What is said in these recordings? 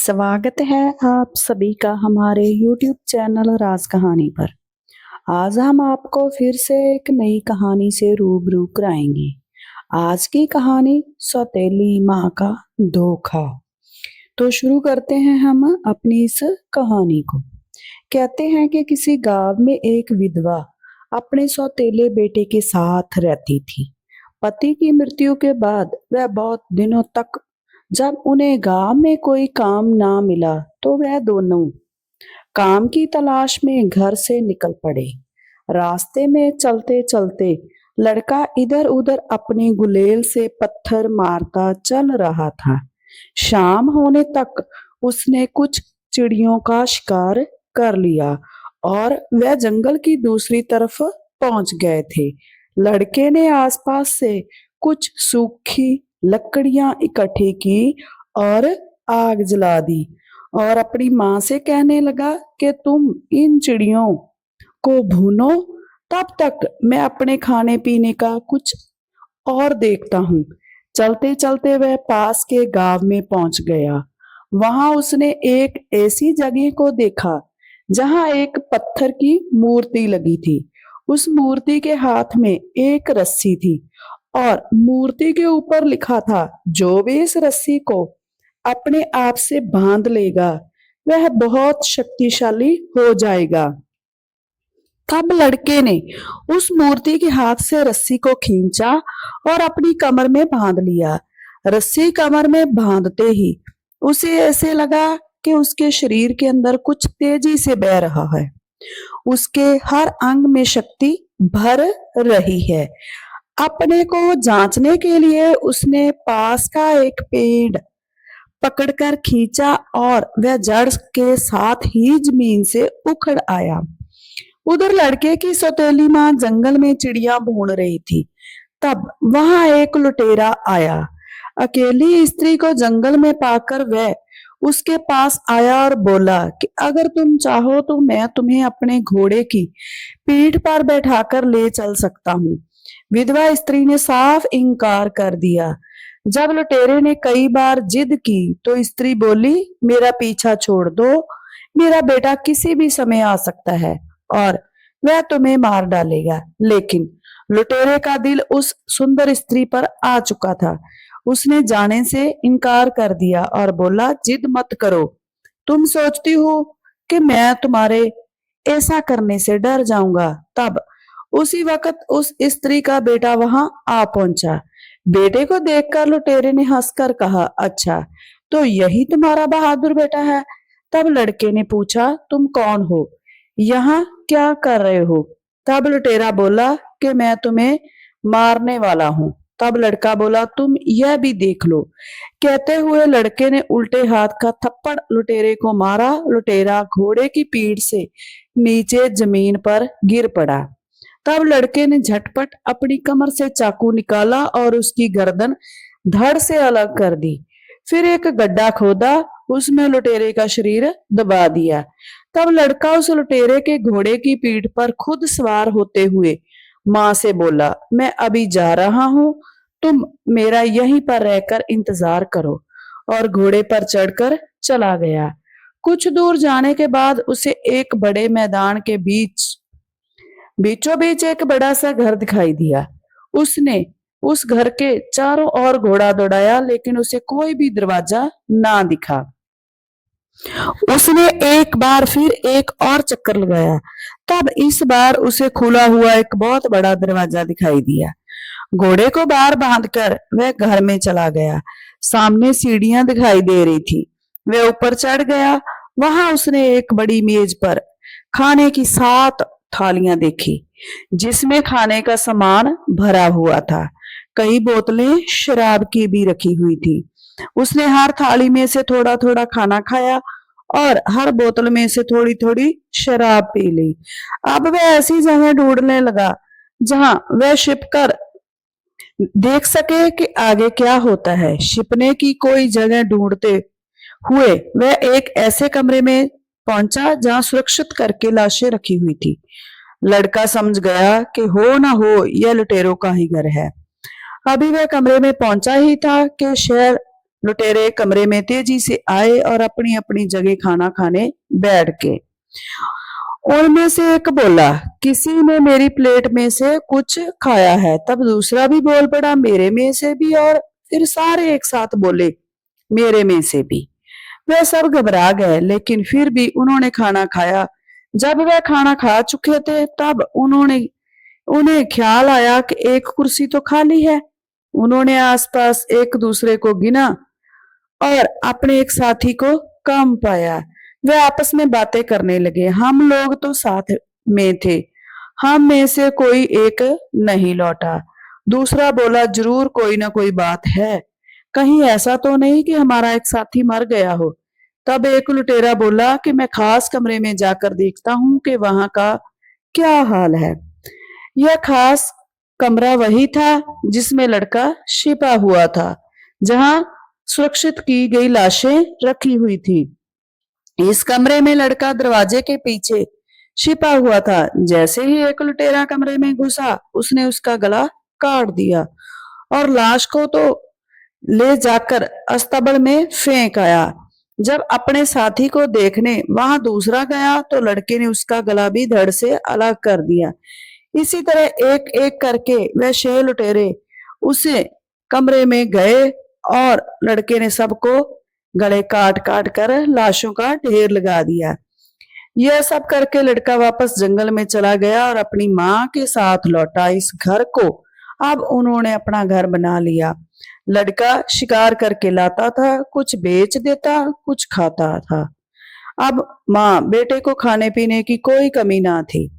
स्वागत है आप सभी का हमारे YouTube चैनल राज कहानी पर। आज हम आपको फिर से एक नई कहानी से रूबरू कराएंगे। आज की कहानी सौतेली माँ का धोखा। तो शुरू करते हैं हम अपनी इस कहानी को। कहते हैं कि किसी गांव में एक विधवा अपने सौतेले बेटे के साथ रहती थी। पति की मृत्यु के बाद वह बहुत दिनों तक जब उन्हें गांव में कोई काम ना मिला तो वह दोनों काम की तलाश में घर से निकल पड़े। रास्ते में चलते चलते लड़का इधर उधर अपनी गुलेल से पत्थर मारता चल रहा था। शाम होने तक उसने कुछ चिड़ियों का शिकार कर लिया और वह जंगल की दूसरी तरफ पहुंच गए थे। लड़के ने आसपास से कुछ सूखी लकड़ियां इकट्ठी की और आग जला दी और अपनी माँ से कहने लगा कि तुम इन चिड़ियों को भूनो, तब तक मैं अपने खाने पीने का कुछ और देखता हूँ। चलते चलते वह पास के गांव में पहुंच गया। वहां उसने एक ऐसी जगह को देखा जहां एक पत्थर की मूर्ति लगी थी। उस मूर्ति के हाथ में एक रस्सी थी और मूर्ति के ऊपर लिखा था, जो भी इस रस्सी को अपने आप से बांध लेगा वह बहुत शक्तिशाली हो जाएगा। तब लड़के ने उस मूर्ति के हाथ से रस्सी को खींचा और अपनी कमर में बांध लिया। रस्सी कमर में बांधते ही उसे ऐसे लगा कि उसके शरीर के अंदर कुछ तेजी से बह रहा है। उसके हर अंग में शक्ति भर रही है। अपने को जांचने के लिए उसने पास का एक पेड़ पकड़कर खींचा और वह जड़ के साथ ही जमीन से उखड़ आया। उधर लड़के की सौतेली माँ जंगल में चिड़िया ढूंढ रही थी। तब वहां एक लुटेरा आया। अकेली स्त्री को जंगल में पाकर वह उसके पास आया और बोला कि अगर तुम चाहो तो मैं तुम्हें अपने घोड़े की पीठ पर बैठाकर ले चल सकता हूँ। विधवा स्त्री ने साफ इनकार कर दिया। जब लुटेरे ने कई बार जिद की तो स्त्री बोली, मेरा पीछा छोड़ दो, मेरा बेटा किसी भी समय आ सकता है और वह तुम्हें मार डालेगा। लेकिन लुटेरे का दिल उस सुंदर स्त्री पर आ चुका था। उसने जाने से इनकार कर दिया और बोला, जिद मत करो, तुम सोचती हो कि मैं तुम्हारे ऐसा करने से डर जाऊंगा। तब उसी वक्त उस स्त्री का बेटा वहां आ पहुंचा। बेटे को देखकर लुटेरे ने हंसकर कहा, अच्छा तो यही तुम्हारा बहादुर बेटा है। तब लड़के ने पूछा, तुम कौन हो, यहाँ क्या कर रहे हो? तब लुटेरा बोला कि मैं तुम्हें मारने वाला हूँ। तब लड़का बोला, तुम यह भी देख लो। कहते हुए लड़के ने उल्टे हाथ का थप्पड़ लुटेरे को मारा। लुटेरा घोड़े की पीठ से नीचे जमीन पर गिर पड़ा। तब लड़के ने झटपट अपनी कमर से चाकू निकाला और उसकी गर्दन धड़ से अलग कर दी। फिर एक गड्ढा खोदा, उसमें लुटेरे का शरीर दबा दिया। तब लड़का उस लुटेरे के घोड़े की पीठ पर खुद सवार होते हुए माँ से बोला, मैं अभी जा रहा हूँ, तुम मेरा यहीं पर रहकर इंतजार करो, और घोड़े पर चढ़कर चला गया। कुछ दूर जाने के बाद उसे एक बड़े मैदान के बीचों बीच एक बड़ा सा घर दिखाई दिया। उसने उस घर के चारों ओर घोड़ा दौड़ाया, लेकिन उसे कोई भी दरवाजा ना दिखा। उसने एक बार फिर एक और चक्कर लगाया। तब इस बार उसे खुला हुआ एक बहुत बड़ा दरवाजा दिखाई दिया। घोड़े को बाहर बांधकर वह घर में चला गया। सामने सीढ़ियां दिखाई दे रही थी। वह ऊपर चढ़ गया। वहां उसने एक बड़ी मेज पर खाने की 7 थालियां देखी, जिसमें खाने का सामान भरा हुआ था। कई बोतलें शराब की भी रखी हुई थी। उसने हर थाली में से थोड़ा थोड़ा खाना खाया और हर बोतल में से थोड़ी थोड़ी शराब पी ली। अब वह ऐसी जगह ढूंढने लगा जहां वह छिपकर देख सके कि आगे क्या होता है। छिपने की कोई जगह ढूंढते हुए वह एक ऐसे कमरे में पहुंचा जहां सुरक्षित करके लाशें रखी हुई थी। लड़का समझ गया कि हो ना हो यह लुटेरों का ही घर है। अभी वह कमरे में पहुंचा ही था कि लुटेरे कमरे में तेजी से आए और अपनी अपनी जगह खाना खाने बैठ गए। उनमें से एक बोला, किसी ने मेरी प्लेट में से कुछ खाया है। तब दूसरा भी बोल पड़ा, मेरे में से भी। और फिर सारे एक साथ बोले, मेरे में से भी। वे सब घबरा गए, लेकिन फिर भी उन्होंने खाना खाया। जब वे खाना खा चुके थे, तब उन्हें ख्याल आया कि एक कुर्सी तो खाली है। उन्होंने आसपास एक दूसरे को गिना और अपने एक साथी को कम पाया। वे आपस में बातें करने लगे, हम लोग तो साथ में थे, हम में से कोई एक नहीं लौटा। दूसरा बोला, जरूर कोई ना कोई बात है, कहीं ऐसा तो नहीं कि हमारा एक साथी मर गया हो। तब एक लुटेरा बोला कि मैं खास कमरे में जाकर देखता हूं कि वहां का क्या हाल है। यह खास कमरा वही था जिसमें लड़का छिपा हुआ था, जहां सुरक्षित की गई लाशें रखी हुई थी। इस कमरे में लड़का दरवाजे के पीछे छिपा हुआ था। जैसे ही एक लुटेरा कमरे में घुसा, उसने उसका गला काट दिया और लाश को तो ले जाकर अस्तबल में फेंक आया। जब अपने साथी को देखने वहां दूसरा गया, तो लड़के ने उसका गला भी धड़ से अलग कर दिया। इसी तरह एक एक करके वह 6 लुटेरे उसे कमरे में गए और लड़के ने सबको गले काट काट कर लाशों का ढेर लगा दिया। यह सब करके लड़का वापस जंगल में चला गया और अपनी माँ के साथ लौटा। इस घर को अब उन्होंने अपना घर बना लिया। लड़का शिकार करके लाता था, कुछ बेच देता, कुछ खाता था। अब माँ बेटे को खाने पीने की कोई कमी ना थी।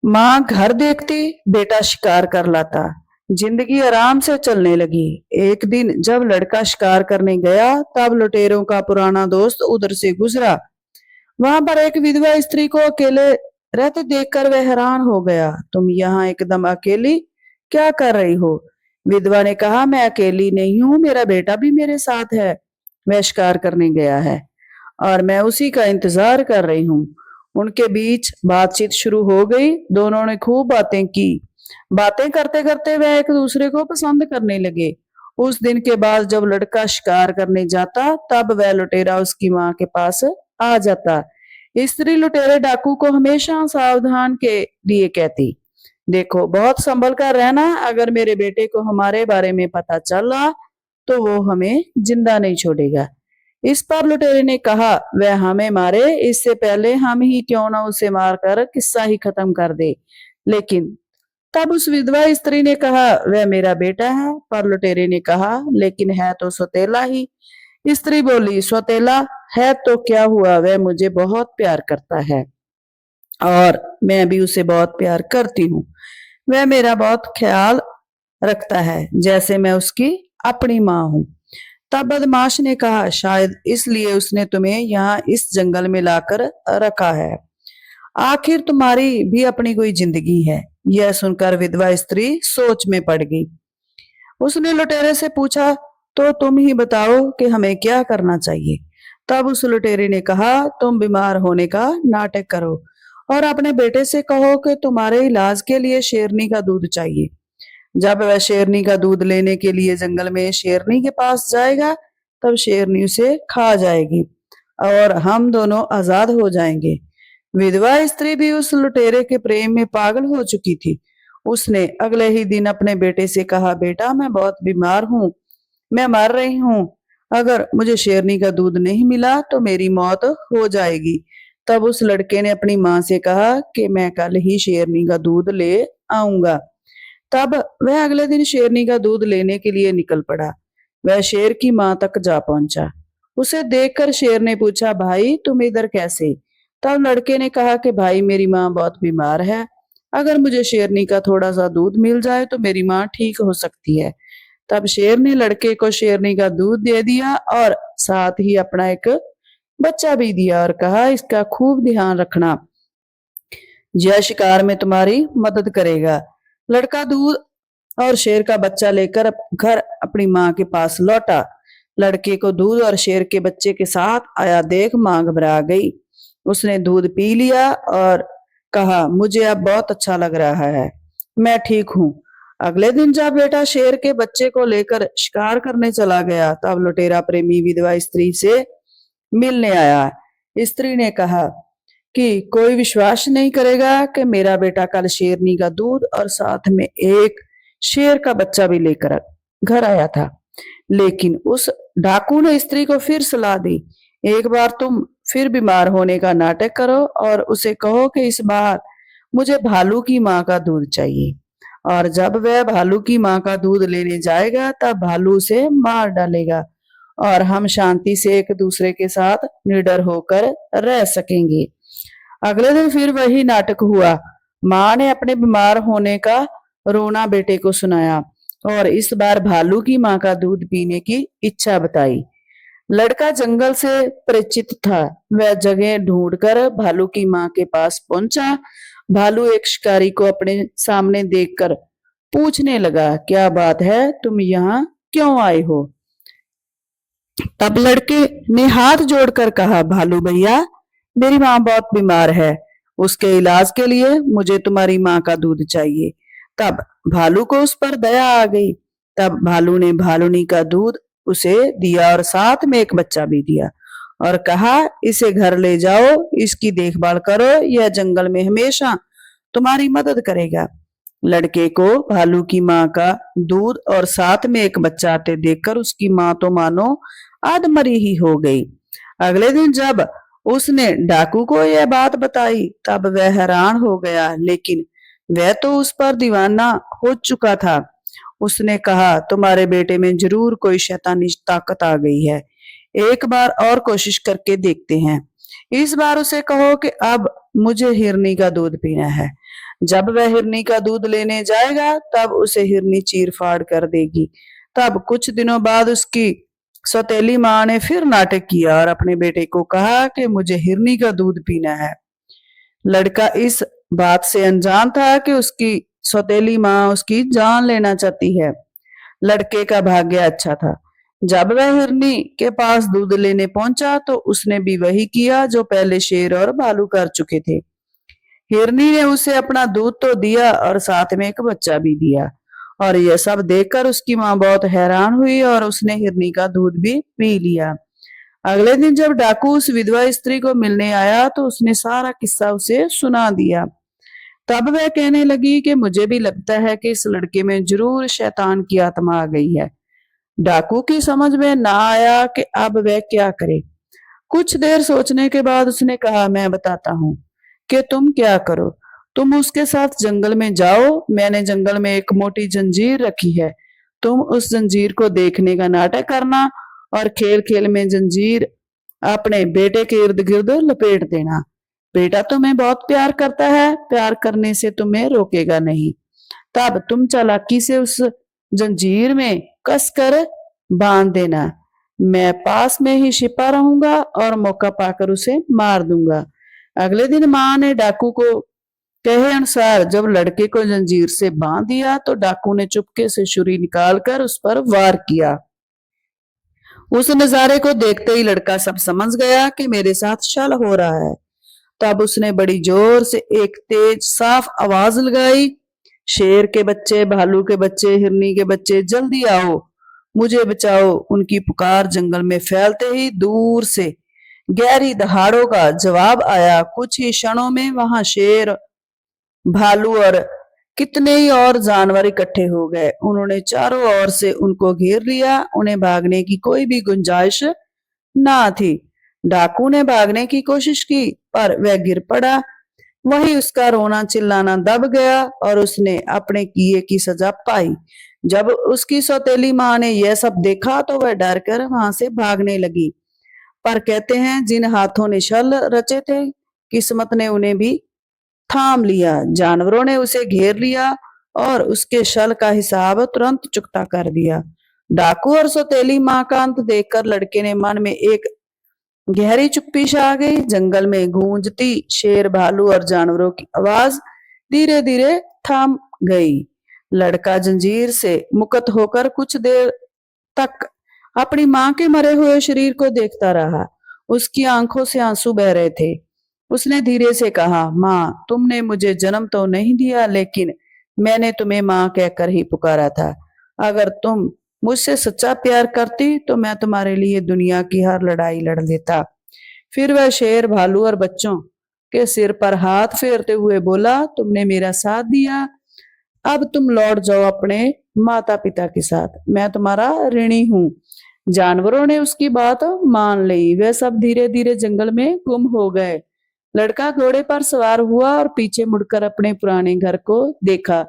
माँ घर देखती, बेटा शिकार कर लाता। जिंदगी आराम से चलने लगी। एक दिन जब लड़का शिकार करने गया, तब लुटेरों का पुराना दोस्त उधर से गुजरा। वहां पर एक विधवा स्त्री को अकेले रहते देखकर वह हैरान हो गया। तुम यहाँ एकदम अकेली क्या कर रही हो? विधवा ने कहा, मैं अकेली नहीं हूँ, मेरा बेटा भी मेरे साथ है। वह शिकार करने गया है और मैं उसी का इंतजार कर रही हूँ। उनके बीच बातचीत शुरू हो गई। दोनों ने खूब बातें की। बातें करते करते वह एक दूसरे को पसंद करने लगे। उस दिन के बाद जब लड़का शिकार करने जाता, तब वह लुटेरा उसकी माँ के पास आ जाता। स्त्री लुटेरे डाकू को हमेशा सावधान के लिए कहती, देखो बहुत संभल कर रहना, अगर मेरे बेटे को हमारे बारे में पता चला तो वो हमें जिंदा नहीं छोड़ेगा। इस पर लुटेरे ने कहा, वह हमें मारे इससे पहले हम ही क्यों ना उसे मारकर किस्सा ही खत्म कर दे। लेकिन तब उस विधवा स्त्री ने कहा, वह मेरा बेटा है। पर लुटेरे ने कहा, लेकिन है तो सौतेला ही। स्त्री बोली, सौतेला है तो क्या हुआ, वह मुझे बहुत प्यार करता है और मैं भी उसे बहुत प्यार करती हूँ। वह मेरा बहुत ख्याल रखता है, जैसे मैं उसकी अपनी माँ हूँ। तब बदमाश ने कहा, शायद इसलिए उसने तुम्हें यहाँ इस जंगल में लाकर रखा है। आखिर तुम्हारी भी अपनी कोई जिंदगी है। यह सुनकर विधवा स्त्री सोच में पड़ गई। उसने लुटेरे से पूछा, तो तुम ही बताओ कि हमें क्या करना चाहिए। तब उस लुटेरे ने कहा, तुम बीमार होने का नाटक करो और अपने बेटे से कहो कि तुम्हारे इलाज के लिए शेरनी का दूध चाहिए। जब वह शेरनी का दूध लेने के लिए जंगल में शेरनी के पास जाएगा, तब शेरनी उसे खा जाएगी और हम दोनों आजाद हो जाएंगे। विधवा स्त्री भी उस लुटेरे के प्रेम में पागल हो चुकी थी। उसने अगले ही दिन अपने बेटे से कहा, बेटा मैं बहुत बीमार हूँ, मैं मर रही हूँ। अगर मुझे शेरनी का दूध नहीं मिला तो मेरी मौत हो जाएगी। तब उस लड़के ने अपनी माँ से कहा कि मैं कल ही शेरनी का दूध ले आऊंगा। तब वह अगले दिन शेरनी का दूध लेने के लिए निकल पड़ा। वह शेर की माँ तक जा पहुंचा। उसे देखकर शेर ने पूछा, भाई तुम इधर कैसे? तब लड़के ने कहा कि भाई मेरी माँ बहुत बीमार है, अगर मुझे शेरनी का थोड़ा सा दूध मिल जाए तो मेरी माँ ठीक हो सकती है। तब शेर ने लड़के को शेरनी का दूध दे दिया और साथ ही अपना एक बच्चा भी दिया और कहा, इसका खूब ध्यान रखना, यह शिकार में तुम्हारी मदद करेगा। लड़का दूध और शेर का बच्चा लेकर घर अपनी माँ के पास लौटा। लड़के को दूध और शेर के बच्चे के साथ आया देख माँ घबरा गई। उसने दूध पी लिया और कहा, मुझे अब बहुत अच्छा लग रहा है, मैं ठीक हूँ, अगले दिन जब बेटा शेर के बच्चे को लेकर शिकार करने चला गया, तब लुटेरा प्रेमी विधवा स्त्री से मिलने आया। स्त्री ने कहा कि कोई विश्वास नहीं करेगा कि मेरा बेटा कल शेरनी का दूध और साथ में एक शेर का बच्चा भी लेकर घर आया था। लेकिन उस डाकू ने स्त्री को फिर सलाह दी, एक बार तुम फिर बीमार होने का नाटक करो और उसे कहो कि इस बार मुझे भालू की माँ का दूध चाहिए, और जब वह भालू की माँ का दूध लेने जाएगा तब भालू उसे मार डालेगा और हम शांति से एक दूसरे के साथ निडर होकर रह सकेंगे। अगले दिन फिर वही नाटक हुआ। माँ ने अपने बीमार होने का रोना बेटे को सुनाया और इस बार भालू की माँ का दूध पीने की इच्छा बताई। लड़का जंगल से परिचित था। वह जगह ढूंढकर भालू की माँ के पास पहुंचा। भालू एक शिकारी को अपने सामने देखकर पूछने लगा, क्या बात है, तुम यहाँ क्यों आए हो? तब लड़के ने हाथ जोड़कर कहा, भालू भैया, मेरी माँ बहुत बीमार है, उसके इलाज के लिए मुझे तुम्हारी माँ का दूध चाहिए। तब भालू को उस पर दया आ गई। तब भालू ने भालूनी का दूध उसे दिया और साथ में एक बच्चा भी दिया और कहा, इसे घर ले जाओ, इसकी देखभाल करो, यह जंगल में हमेशा तुम्हारी मदद करेगा। लड़के को भालू की माँ का दूध और साथ में एक बच्चा आते देखकर उसकी माँ तो मानो आधमरी ही हो गई। अगले दिन जब उसने डाकू को यह बात बताई तब वह हैरान हो गया, लेकिन वह तो उस पर दीवाना हो चुका था। उसने कहा, तुम्हारे बेटे में जरूर कोई शैतानी ताकत आ गई है, एक बार और कोशिश करके देखते हैं। इस बार उसे कहो कि अब मुझे हिरनी का दूध पीना है। जब वह हिरनी का दूध लेने जाएगा तब उसे हिरनी चीर फाड़ कर देगी। तब कुछ दिनों बाद उसकी सौतेली माँ ने फिर नाटक किया और अपने बेटे को कहा कि मुझे हिरनी का दूध पीना है। लड़का इस बात से अनजान था कि उसकी सौतेली माँ उसकी जान लेना चाहती है। लड़के का भाग्य अच्छा था। जब वह हिरनी के पास दूध लेने पहुंचा तो उसने भी वही किया जो पहले शेर और भालू कर चुके थे। हिरनी ने उसे अपना दूध तो दिया और साथ में एक बच्चा भी दिया, और यह सब देखकर उसकी माँ बहुत हैरान हुई और उसने हिरनी का दूध भी पी लिया। अगले दिन जब डाकू उस विधवा स्त्री को मिलने आया तो उसने सारा किस्सा उसे सुना दिया। तब वह कहने लगी कि मुझे भी लगता है कि इस लड़के में जरूर शैतान की आत्मा आ गई है। डाकू की समझ में ना आया कि अब वह क्या करे। कुछ देर सोचने के बाद उसने कहा, मैं बताता हूँ कि तुम क्या करो। तुम उसके साथ जंगल में जाओ। मैंने जंगल में एक मोटी जंजीर रखी है। तुम उस जंजीर को देखने का नाटक करना और खेल खेल में जंजीर अपने बेटे के इर्द गिर्द लपेट देना। बेटा तुम्हें बहुत प्यार करता है, प्यार करने से तुम्हें रोकेगा नहीं। तब तुम चालाकी से उस जंजीर में कसकर बांध देना। मैं पास में ही छिपा रहूंगा और मौका पाकर उसे मार दूंगा। अगले दिन माँ ने डाकू को कहे अनुसार जब लड़के को जंजीर से बांध दिया तो डाकू ने चुपके से छुरी निकालकर उस पर वार किया। उस नजारे को देखते ही लड़का सब समझ गया कि मेरे साथ छल हो रहा है। तब उसने बड़ी जोर से एक तेज साफ आवाज लगाई, शेर के बच्चे, भालू के बच्चे, हिरनी के बच्चे, जल्दी आओ, मुझे बचाओ। उनकी पुकार जंगल में फैलते ही दूर से गहरी दहाड़ों का जवाब आया। कुछ ही क्षणों में वहां शेर, भालू और कितने ही और जानवर इकट्ठे हो गए। उन्होंने चारों ओर से उनको घेर लिया। उन्हें भागने की कोई भी गुंजाइश ना थी। डाकू ने भागने की कोशिश की पर वह गिर पड़ा। वही उसका रोना चिल्लाना दब गया और उसने अपने किए की सजा पाई। जब उसकी सौतेली माँ ने यह सब देखा तो वह डर कर वहां से भागने लगी। पर कहते हैं जिन हाथों ने छल रचे थे, किस्मत ने उन्हें भी थाम लिया। जानवरों ने उसे घेर लिया और उसके छल का हिसाब तुरंत चुकता कर दिया। डाकू और सौतेली माँ का अंत देखकर लड़के ने मन में एक गहरी चुप्पी छा गई। जंगल में गूंजती शेर, भालू और जानवरों की आवाज धीरे धीरे थम गई। लड़का जंजीर से मुक्त होकर कुछ देर तक अपनी माँ के मरे हुए शरीर को देखता रहा। उसकी आंखों से आंसू बह रहे थे। उसने धीरे से कहा, माँ, तुमने मुझे जन्म तो नहीं दिया, लेकिन मैंने तुम्हें माँ कहकर ही पुकारा था। अगर तुम मुझसे सच्चा प्यार करती तो मैं तुम्हारे लिए दुनिया की हर लड़ाई लड़ लेता। फिर वह शेर भालू और बच्चों के सिर पर हाथ फेरते हुए बोला, तुमने मेरा साथ दिया, अब तुम लौट जाओ अपने माता पिता के साथ, मैं तुम्हारा ऋणी हूँ। जानवरों ने उसकी बात मान ली। वे सब धीरे धीरे जंगल में गुम हो गए। लड़का घोड़े पर सवार हुआ और पीछे मुड़कर अपने पुराने घर को देखा,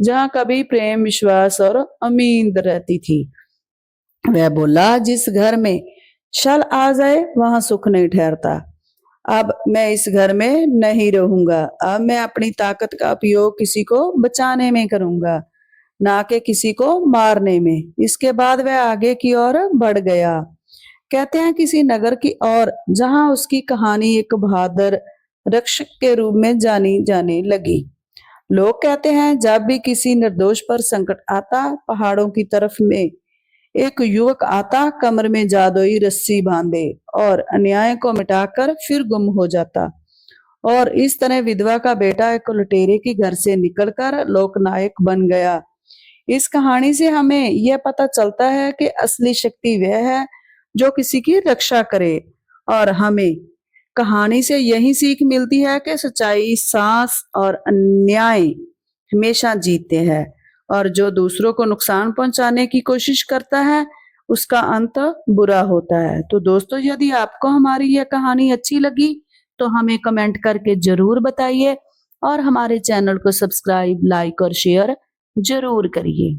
जहाँ कभी प्रेम, विश्वास और उम्मीद रहती थी। वह बोला, जिस घर में छल आ जाए वहां सुख नहीं ठहरता। अब मैं इस घर में नहीं रहूंगा। अब मैं अपनी ताकत का उपयोग किसी को बचाने में करूंगा, ना कि किसी को मारने में। इसके बाद वह आगे की ओर बढ़ गया। कहते हैं किसी नगर की ओर, जहां उसकी कहानी एक बहादुर रक्षक के रूप में जानी जाने लगी। लोग कहते हैं जब भी किसी निर्दोष पर संकट आता, पहाड़ों की तरफ में एक युवक आता, कमर में जादुई रस्सी बांधे और अन्याय को मिटाकर फिर गुम हो जाता। और इस तरह विधवा का बेटा एक लुटेरे के घर से निकलकर लोकनायक बन गया। इस कहानी से हमें यह पता चलता है कि असली शक्ति वह है जो किसी की रक्षा करे। और हमें कहानी से यही सीख मिलती है कि सच्चाई, साहस और अन्याय हमेशा जीतते हैं, और जो दूसरों को नुकसान पहुंचाने की कोशिश करता है उसका अंत बुरा होता है। तो दोस्तों, यदि आपको हमारी यह कहानी अच्छी लगी तो हमें कमेंट करके जरूर बताइए, और हमारे चैनल को सब्सक्राइब, लाइक और शेयर जरूर करिए।